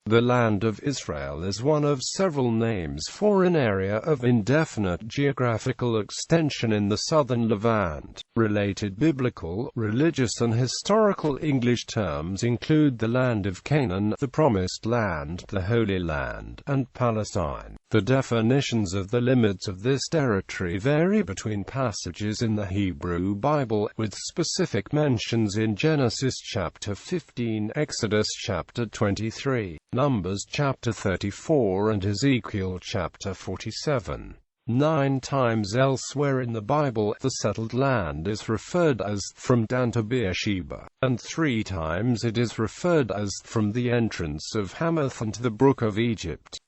The Land of Israel is one of several names for an area of indefinite geographical extension in the Southern Levant. Related biblical, religious and historical English terms include the Land of Canaan, the Promised Land, the Holy Land, and Palestine. The definitions of the limits of this territory vary between passages in the Hebrew Bible, with specific mentions in Genesis chapter 15, Exodus chapter 23, Numbers chapter 34 and Ezekiel chapter 47. 9 times elsewhere in the Bible, the settled land is referred as from Dan to Beersheba, and 3 times it is referred as from the entrance of Hamath and the brook of Egypt.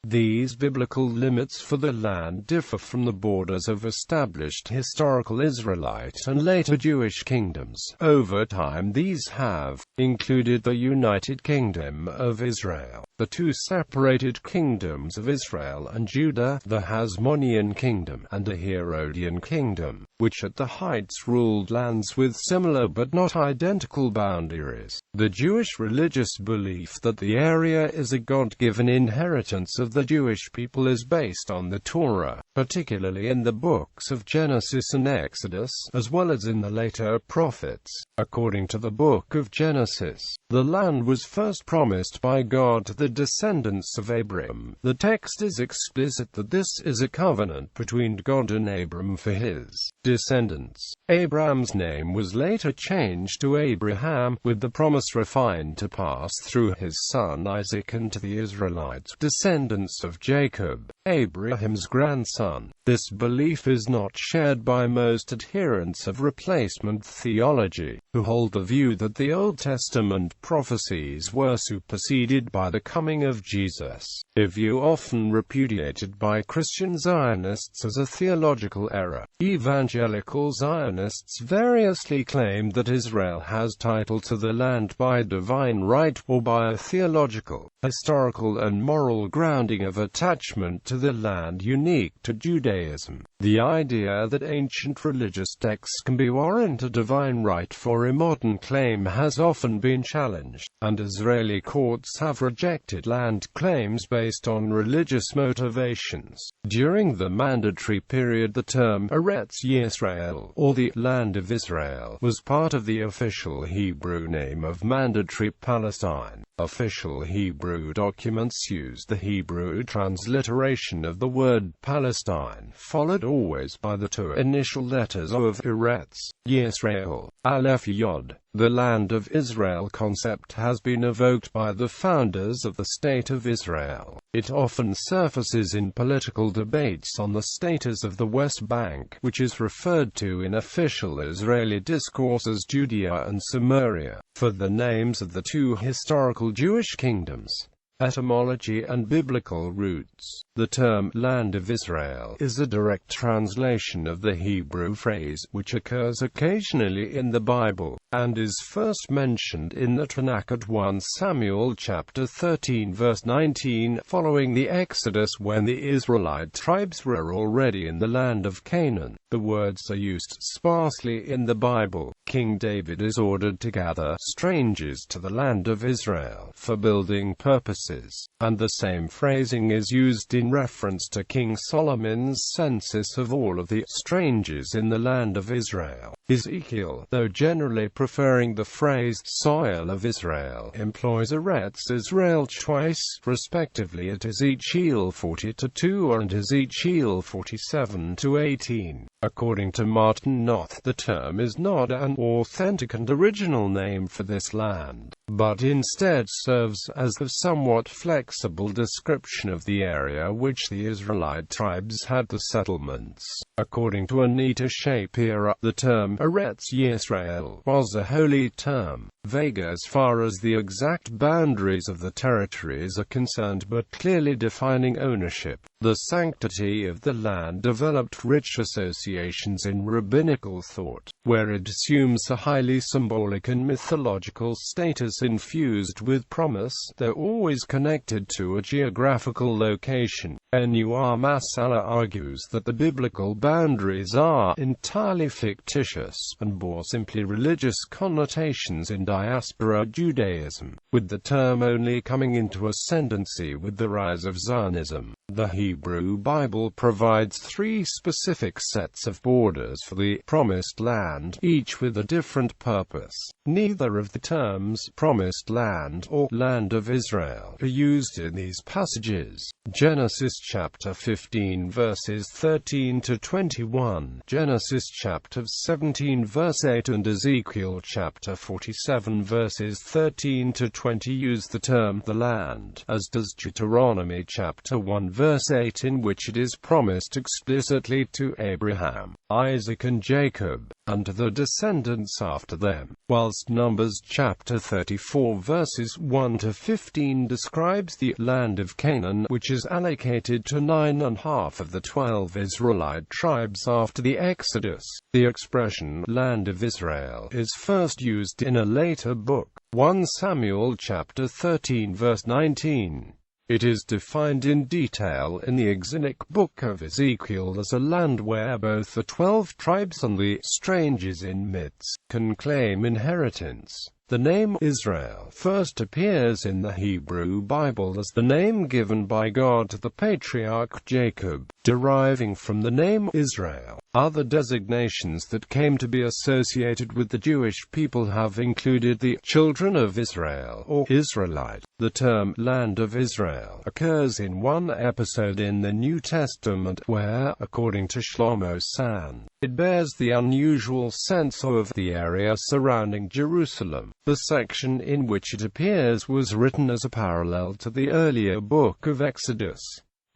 These biblical limits for the land differ from the borders of established historical Israelite and later Jewish kingdoms. Over time these have included the United Kingdom of Israel, the 2 separated kingdoms of Israel and Judah, the Hasmonean kingdom, and the Herodian kingdom, which at the heights ruled lands with similar but not identical boundaries. The Jewish religious belief that the area is a God-given inheritance of the Jewish people is based on the Torah, particularly in the books of Genesis and Exodus, as well as in the later prophets. According to the book of Genesis, the land was first promised by God to the descendants of Abram. The text is explicit that this is a covenant between God and Abram for his descendants. Abram's name was later changed to Abraham, with the promise refined to pass through his son Isaac and to the Israelites, descendants of Jacob, Abraham's grandson. This belief is not shared by most adherents of replacement theology, who hold the view that the Old Testament prophecies were superseded by the coming of Jesus, a view often repudiated by Christian Zionists as a theological error. Evangelical Zionists variously claim that Israel has title to the land by divine right, or by a theological, historical and moral grounding of attachment to the land unique to Judaism. The idea that ancient religious texts can be warranted divine right for a modern claim has often been challenged, and Israeli courts have rejected land claims based on religious motivations. During the mandatory period, the term Eretz Yisrael, or the Land of Israel, was part of the official Hebrew name of mandatory Palestine. Official Hebrew documents used the Hebrew transliteration of the word Palestine, followed always by the 2 initial letters of Eretz Yisrael, Aleph Yod. The Land of Israel concept has been evoked by the founders of the State of Israel. It often surfaces in political debates on the status of the West Bank, which is referred to in official Israeli discourse as Judea and Samaria, for the names of the 2 historical Jewish kingdoms. Etymology and biblical roots. The term Land of Israel is a direct translation of the Hebrew phrase, which occurs occasionally in the Bible, and is first mentioned in the Tanakh at 1 Samuel chapter 13 verse 19, following the Exodus when the Israelite tribes were already in the land of Canaan. The words are used sparsely in the Bible. King David is ordered to gather strangers to the land of Israel for building purposes, and the same phrasing is used in reference to King Solomon's census of all of the strangers in the land of Israel. Ezekiel, though generally preferring the phrase soil of Israel, employs Eretz Israel twice, respectively at Ezekiel 40:2 and Ezekiel 47:18. According to Martin Noth, the term is not an authentic and original name for this land, but instead serves as a somewhat flexible description of the area which the Israelite tribes had the settlements. According to Anita Shapira, the term Eretz Yisrael was a holy term, vague as far as the exact boundaries of the territories are concerned but clearly defining ownership. The sanctity of the land developed rich associations in rabbinical thought, where it assumes a highly symbolic and mythological status infused with promise, though always connected to a geographical location. Nur Masala argues that the biblical boundaries are entirely fictitious, and bore simply religious connotations in diaspora Judaism, with the term only coming into ascendancy with the rise of Zionism. The Hebrew Bible provides 3 specific sets of borders for the Promised Land, each with a different purpose. Neither of the terms Promised Land or Land of Israel are used in these passages. Genesis chapter 15 verses 13 to 21, Genesis chapter 17 verse 8 and Ezekiel chapter 47 verses 13 to 20 use the term the land, as does Deuteronomy chapter 1 verse 8, in which it is promised explicitly to Abraham, Isaac and Jacob, and to the descendants after them, whilst Numbers chapter 34 verses 1 to 15 describes the land of Canaan, which is allocated to 9½ of the 12 Israelite tribes after the Exodus. The expression land of Israel is first used in a later book, 1 Samuel chapter 13 verse 19. It is defined in detail in the exilic book of Ezekiel as a land where both the 12 tribes and the strangers in midst can claim inheritance. The name Israel first appears in the Hebrew Bible as the name given by God to the patriarch Jacob, deriving from the name Israel. Other designations that came to be associated with the Jewish people have included the children of Israel or Israelite. The term Land of Israel occurs in one episode in the New Testament where, according to Shlomo Sand, it bears the unusual sense of the area surrounding Jerusalem. The section in which it appears was written as a parallel to the earlier book of Exodus.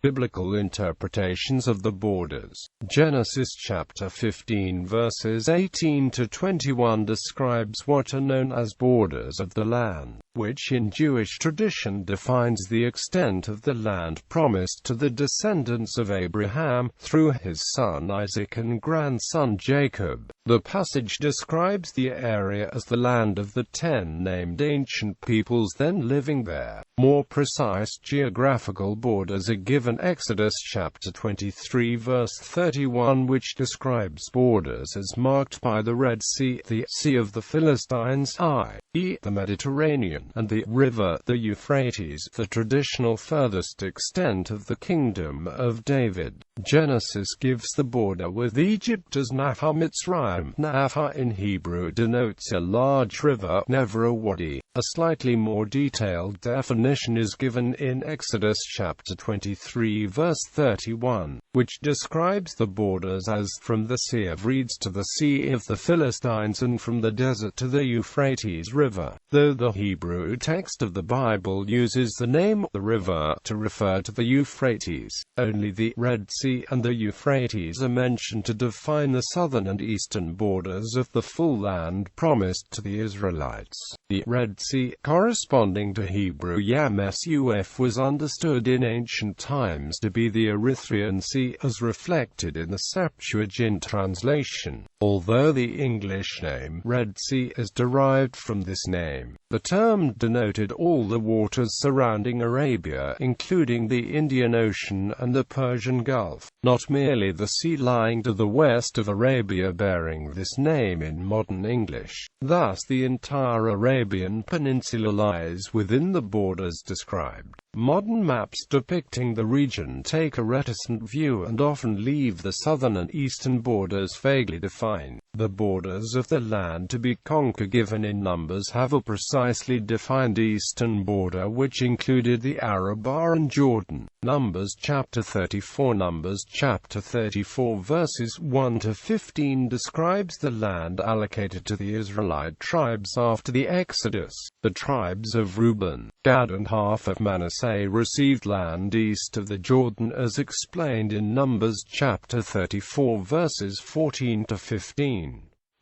Biblical interpretations of the borders. Genesis chapter 15 verses 18 to 21 describes what are known as borders of the land, which in Jewish tradition defines the extent of the land promised to the descendants of Abraham, through his son Isaac and grandson Jacob. The passage describes the area as the land of the 10 named ancient peoples then living there. More precise geographical borders are given Exodus chapter 23 verse 31, which describes borders as marked by the Red Sea, the Sea of the Philistines, i.e. the Mediterranean, and the river, the Euphrates, the traditional furthest extent of the kingdom of David. Genesis gives the border with Egypt as Nahar Mitzrayim. Nahar in Hebrew denotes a large river, never a wadi. A slightly more detailed definition is given in Exodus chapter 23 verse 31, which describes the borders as from the Sea of Reeds to the Sea of the Philistines and from the desert to the Euphrates River. Though the Hebrew text of the Bible uses the name the river to refer to the Euphrates, only the Red Sea and the Euphrates are mentioned to define the southern and eastern borders of the full land promised to the Israelites. The Red Sea, corresponding to Hebrew Yam Suf, was understood in ancient times to be the Erythraean Sea, as reflected in the Septuagint translation. Although the English name Red Sea is derived from this name, the term denoted all the waters surrounding Arabia, including the Indian Ocean and the Persian Gulf, not merely the sea lying to the west of Arabia bearing this name in modern English. Thus the entire Arabian Peninsula lies within the borders described. Modern maps depicting the region take a reticent view and often leave the southern and eastern borders vaguely defined. The borders of the land to be conquered given in Numbers have a precisely defined eastern border which included the Arabah and Jordan. Numbers chapter 34 Numbers chapter 34 verses 1 to 15 describes the land allocated to the Israelite tribes after the Exodus. The tribes of Reuben, Gad and half of Manasseh received land east of the Jordan as explained in Numbers chapter 34 verses 14 to 15.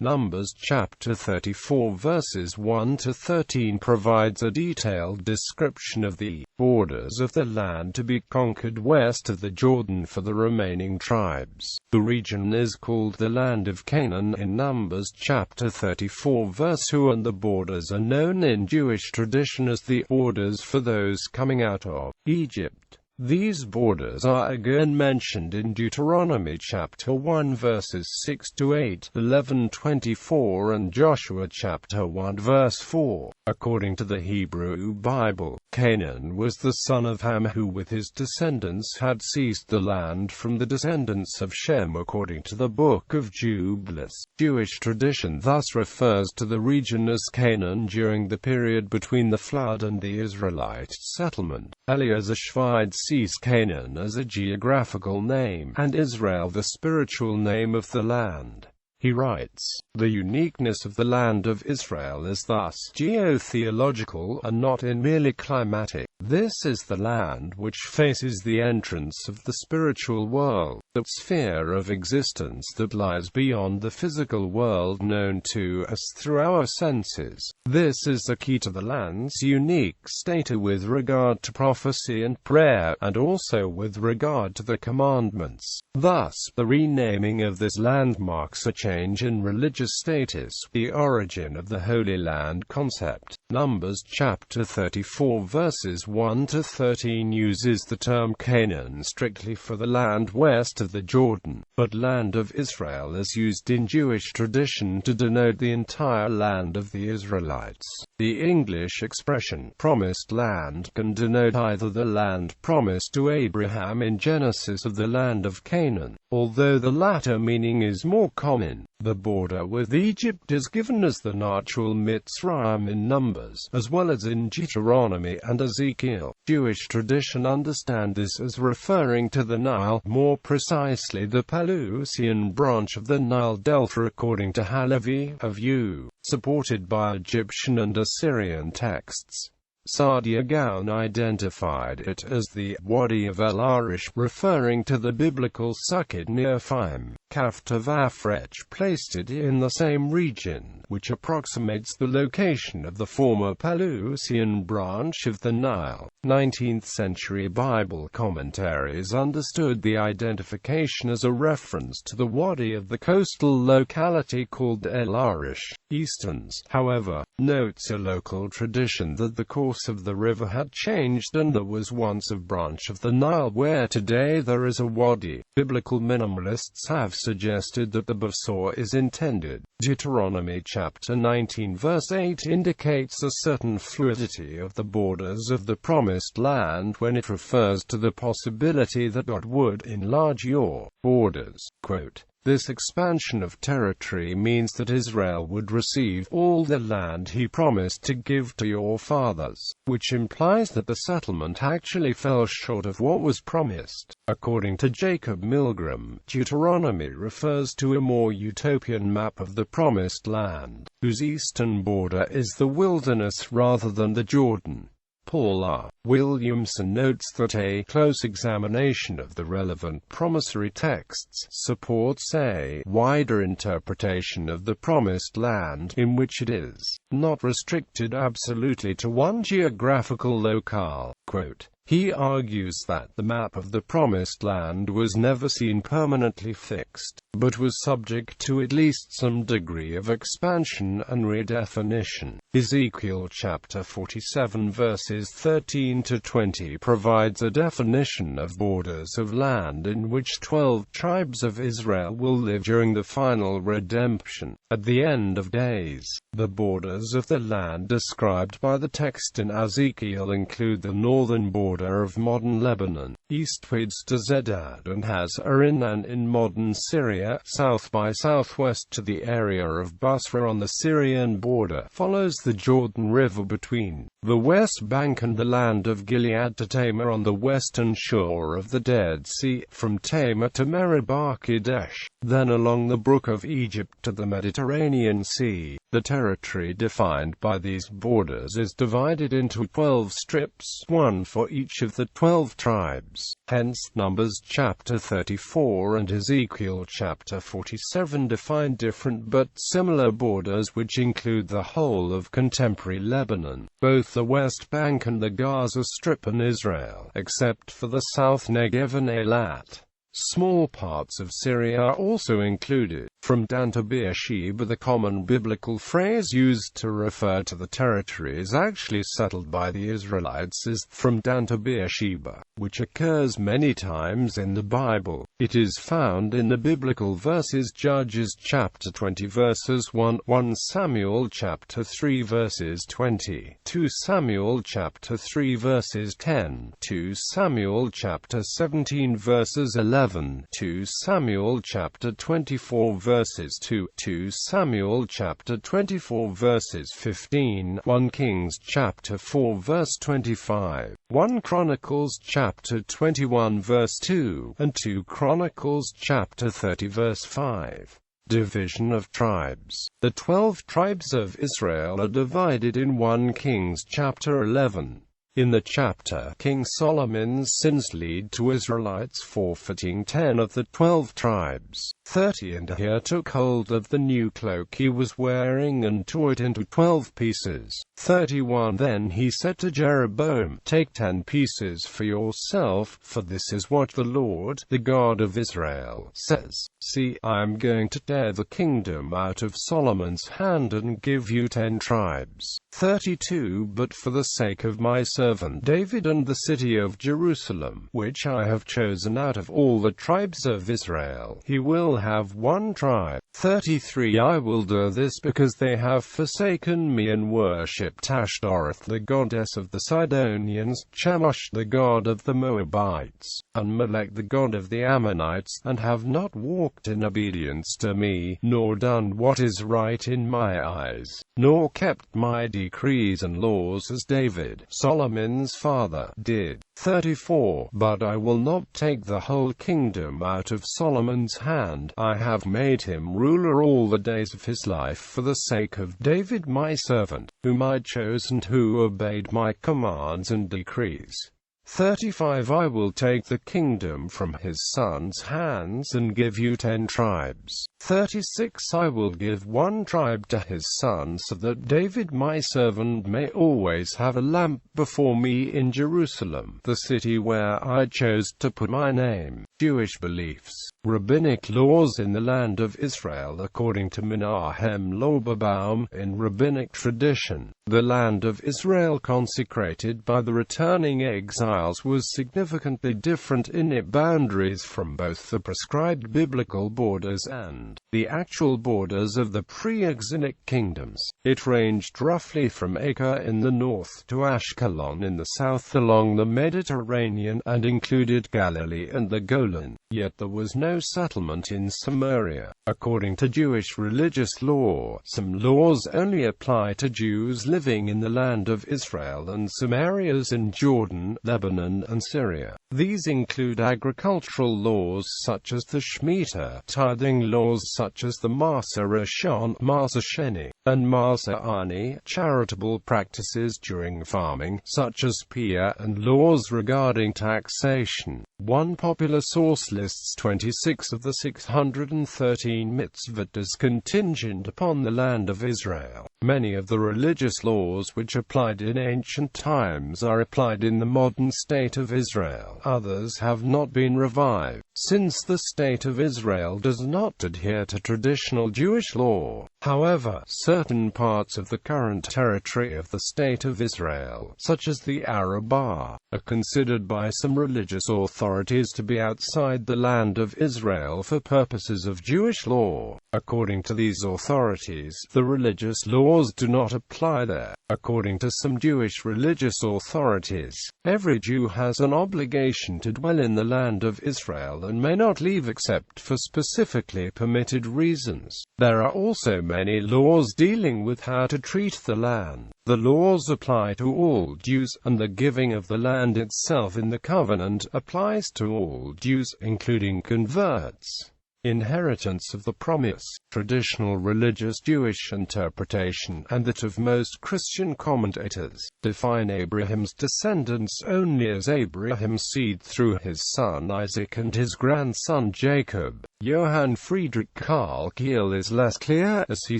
Numbers chapter 34 verses 1 to 13 provides a detailed description of the borders of the land to be conquered west of the Jordan for the remaining tribes. The region is called the Land of Canaan in Numbers chapter 34 verse 2, and the borders are known in Jewish tradition as the borders for those coming out of Egypt. These borders are again mentioned in Deuteronomy chapter 1 verses 6 to 8, 11:24, and Joshua chapter 1 verse 4. According to the Hebrew Bible, Canaan was the son of Ham, who with his descendants had seized the land from the descendants of Shem according to the book of Jubilees. Jewish tradition thus refers to the region as Canaan during the period between the flood and the Israelite settlement. Eliezer Schweid sees Canaan as a geographical name, and Israel the spiritual name of the land. He writes, "The uniqueness of the land of Israel is thus geotheological and not in merely climatic. This is the land which faces the entrance of the spiritual world, the sphere of existence that lies beyond the physical world known to us through our senses. This is the key to the land's unique status with regard to prophecy and prayer, and also with regard to the commandments. Thus, the renaming of this land marks a change in religious status, the origin of the Holy Land concept." Numbers chapter 34 verses 1 to 13 uses the term Canaan strictly for the land west of the Jordan, but Land of Israel is used in Jewish tradition to denote the entire land of the Israelites. The English expression "promised land" can denote either the land promised to Abraham in Genesis or the land of Canaan, although the latter meaning is more common. The border with Egypt is given as the natural Mitzrayim in Numbers, as well as in Deuteronomy and Ezekiel. Jewish tradition understand this as referring to the Nile, more precisely the Pelusian branch of the Nile Delta according to Halevi, a view supported by Egyptian and Assyrian texts. Saadia Gaon identified it as the Wadi of El Arish, referring to the biblical Sukkot near Phim. Kaftavafrech placed it in the same region, which approximates the location of the former Pelusian branch of the Nile. 19th-century Bible commentaries understood the identification as a reference to the Wadi of the coastal locality called El Arish. Easterns, however, notes a local tradition that the course of the river had changed and there was once a branch of the Nile where today there is a wadi. Biblical minimalists have suggested that the Basor is intended. Deuteronomy chapter 19 verse 8 indicates a certain fluidity of the borders of the promised land when it refers to the possibility that God would enlarge your borders. Quote, "This expansion of territory means that Israel would receive all the land he promised to give to your fathers, which implies that the settlement actually fell short of what was promised." According to Jacob Milgram, Deuteronomy refers to a more utopian map of the promised land, whose eastern border is the wilderness rather than the Jordan. Paul R. Williamson notes that a close examination of the relevant promissory texts supports a wider interpretation of the promised land, in which it is not restricted absolutely to one geographical locale. Quote, he argues that the map of the promised land was never seen permanently fixed, but was subject to at least some degree of expansion and redefinition. Ezekiel chapter 47 verses 13 to 20 provides a definition of borders of land in which 12 tribes of Israel will live during the final redemption, at the end of days. The borders of the land described by the text in Ezekiel include the northern border of modern Lebanon, eastwards to Zedad and Hazarenan in modern Syria, south by southwest to the area of Basra on the Syrian border, follows the Jordan River between the West Bank and the land of Gilead to Tamar on the western shore of the Dead Sea, from Tamar to Meribah Kadesh, then along the brook of Egypt to the Mediterranean Sea. The territory defined by these borders is divided into 12 strips, one for each of the 12 tribes. Hence, Numbers chapter 34 and Ezekiel chapter 47 define different but similar borders which include the whole of contemporary Lebanon, both the West Bank and the Gaza Strip and Israel, except for the South Negev and Eilat. Small parts of Syria are also included. From Dan to Beersheba, the common biblical phrase used to refer to the territories actually settled by the Israelites is, from Dan to Beersheba, which occurs many times in the Bible. It is found in the biblical verses Judges chapter 20 verses 1, 1 Samuel chapter 3 verses 20, 2 Samuel chapter 3 verses 10, 2 Samuel chapter 17 verses 11, 2 Samuel chapter 24 verses 2, 2 Samuel chapter 24 verses 15, 1 Kings chapter 4 verse 25, 1 Chronicles chapter 21 verse 2, and 2 Chronicles chapter 30 verse 5. Division of tribes. The 12 tribes of Israel are divided in 1 Kings chapter 11. In the chapter, King Solomon's sins lead to Israelites forfeiting 10 of the 12 tribes. 30 And Ahir took hold of the new cloak he was wearing and tore it into 12 pieces. 31 Then he said to Jeroboam, Take 10 pieces for yourself, for this is what the Lord, the God of Israel, says. See, I am going to tear the kingdom out of Solomon's hand and give you 10 tribes. 32 But for the sake of my servant David and the city of Jerusalem, which I have chosen out of all the tribes of Israel, he will have 1 tribe. 33 I will do this because they have forsaken me and worshipped Ashtoreth the goddess of the Sidonians, Chemosh the god of the Moabites, and Molech the god of the Ammonites, and have not walked in obedience to me, nor done what is right in my eyes, nor kept my decrees and laws as David, Solomon's father, did. 34 But I will not take the whole kingdom out of Solomon's hand. I have made him ruler all the days of his life for the sake of David my servant, whom I chose and who obeyed my commands and decrees. 35 I will take the kingdom from his son's hands and give you 10 tribes. 36 I will give 1 tribe to his son so that David my servant may always have a lamp before me in Jerusalem, the city where I chose to put my name. Jewish beliefs. Rabbinic laws in the land of Israel. According to Menahem Loberbaum, in rabbinic tradition, the land of Israel consecrated by the returning exiles was significantly different in its boundaries from both the prescribed biblical borders and the actual borders of the pre-exilic kingdoms. It ranged roughly from Acre in the north to Ashkelon in the south along the Mediterranean, and included Galilee and the Golan. Yet there was no settlement in Samaria. According to Jewish religious law, some laws only apply to Jews living in the land of Israel and some areas in Jordan, Lebanon, and Syria. These include agricultural laws such as the Shemitah, tithing laws such as the Masa Rishon, Masa Sheni, and Masa Ani, charitable practices during farming such as Pia, and laws regarding taxation. One popular source lists 26 of the 613 mitzvot as contingent upon the land of Israel. Many of the religious laws which applied in ancient times are applied in the modern state of Israel. Others have not been revived, since the state of Israel does not adhere to traditional Jewish law. However, certain parts of the current territory of the state of Israel, such as the Arabah, are considered by some religious authorities to be outside the land of Israel for purposes of Jewish law. According to these authorities, the religious laws do not apply there. According to some Jewish religious authorities, every Jew has an obligation to dwell in the land of Israel and may not leave except for specifically permitted reasons. There are also many laws dealing with how to treat the land. The laws apply to all Jews, and the giving of the land itself in the covenant applies to all Jews, including converts. inheritance of the promise, traditional religious Jewish interpretation, and that of most Christian commentators, define Abraham's descendants only as Abraham's seed through his son Isaac and his grandson Jacob. Johann Friedrich Karl Kiel is less clear, as he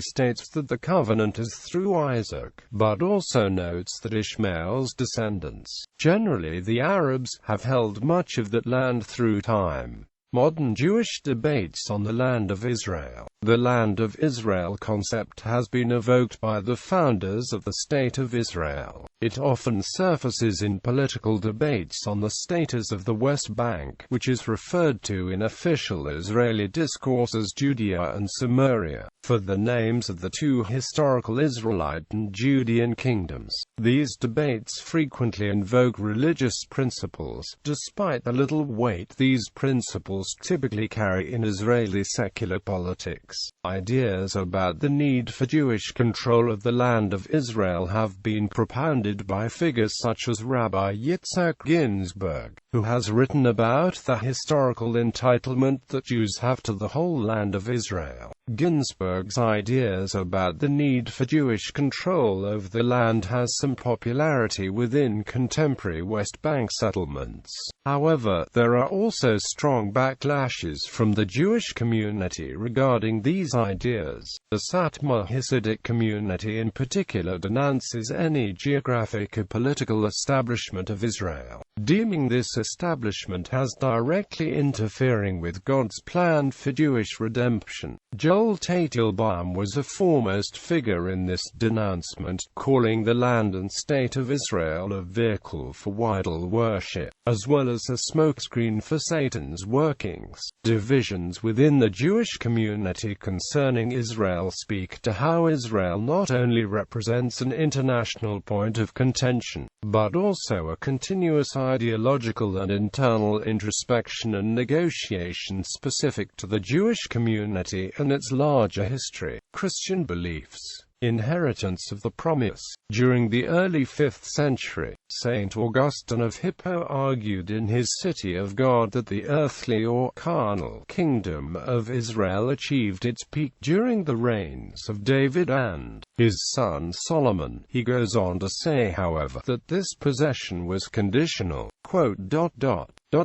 states that the covenant is through Isaac, but also notes that Ishmael's descendants, generally the Arabs, have held much of that land through time. Modern Jewish debates on the Land of Israel. The Land of Israel concept has been evoked by the founders of the State of Israel. It often surfaces in political debates on the status of the West Bank, which is referred to in official Israeli discourse as Judea and Samaria, for the names of the two historical Israelite and Judean kingdoms. These debates frequently invoke religious principles, despite the little weight these principles typically carry in Israeli secular politics. Ideas about the need for Jewish control of the Land of Israel have been propounded by figures such as Rabbi Yitzhak Ginsburg, who has written about the historical entitlement that Jews have to the whole Land of Israel. Ginsburg's ideas about the need for Jewish control over the land has some popularity within contemporary West Bank settlements. However, there are also strong backlashes from the Jewish community regarding these ideas. The Satmar Hasidic community in particular denounces any geographic or political establishment of Israel, deeming this establishment as directly interfering with God's plan for Jewish redemption. Joel Teitelbaum was a foremost figure in this denouncement, calling the land and state of Israel a vehicle for idol worship, as well as a smokescreen for Satan's workings. Divisions within the Jewish community concerning Israel speak to how Israel not only represents an international point of contention, but also a continuous ideological and internal introspection and negotiation specific to the Jewish community and its larger history. Christian beliefs. Inheritance of the promise. During the early 5th century, St. Augustine of Hippo argued in his City of God that the earthly or carnal kingdom of Israel achieved its peak during the reigns of David and his son Solomon. He goes on to say, however, that this possession was conditional.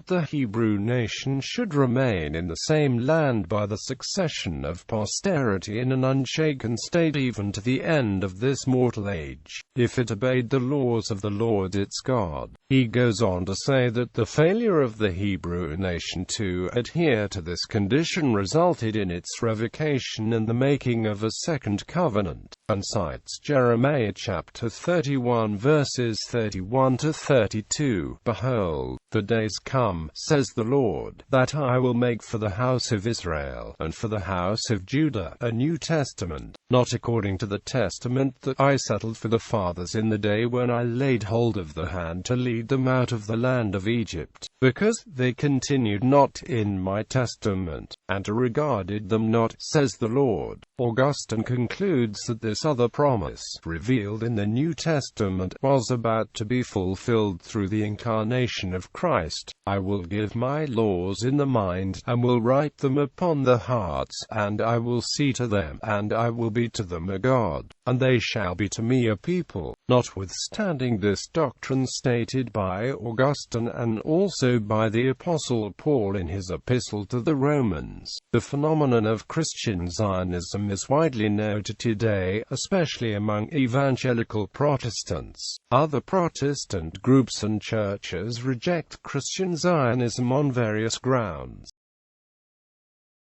The Hebrew nation should remain in the same land by the succession of posterity in an unshaken state even to the end of this mortal age, if it obeyed the laws of the Lord its God. He goes on to say that the failure of the Hebrew nation to adhere to this condition resulted in its revocation and the making of a second covenant, and cites Jeremiah chapter 31 verses 31 to 32. Behold, the days come, says the Lord, that I will make for the house of Israel, and for the house of Judah, a new testament, not according to the testament that I settled for the fathers in the day when I laid hold of the hand to lead them out of the land of Egypt, because they continued not in my testament, and regarded them not, says the Lord. Augustine concludes that this other promise, revealed in the New Testament, was about to be fulfilled through the incarnation of Christ. I will give my laws in the mind, and will write them upon the hearts, and I will see to them, and I will be to them a God, and they shall be to me a people. Notwithstanding this doctrine stated by Augustine and also by the Apostle Paul in his epistle to the Romans, the phenomenon of Christian Zionism is widely noted today, especially among evangelical Protestants. Other Protestant groups and churches reject Christian Zionism on various grounds.